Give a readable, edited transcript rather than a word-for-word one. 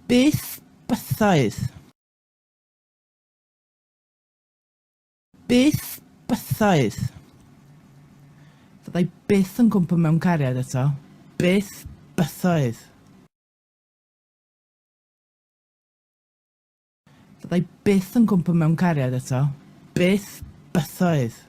Beth bythoedd? Beth bythoedd? Fyddai byth yn cwmpo mewn cariad eto. Beth bythoedd? Fyddai byth yn cwmpo mewn cariad eto. Beth bythoedd?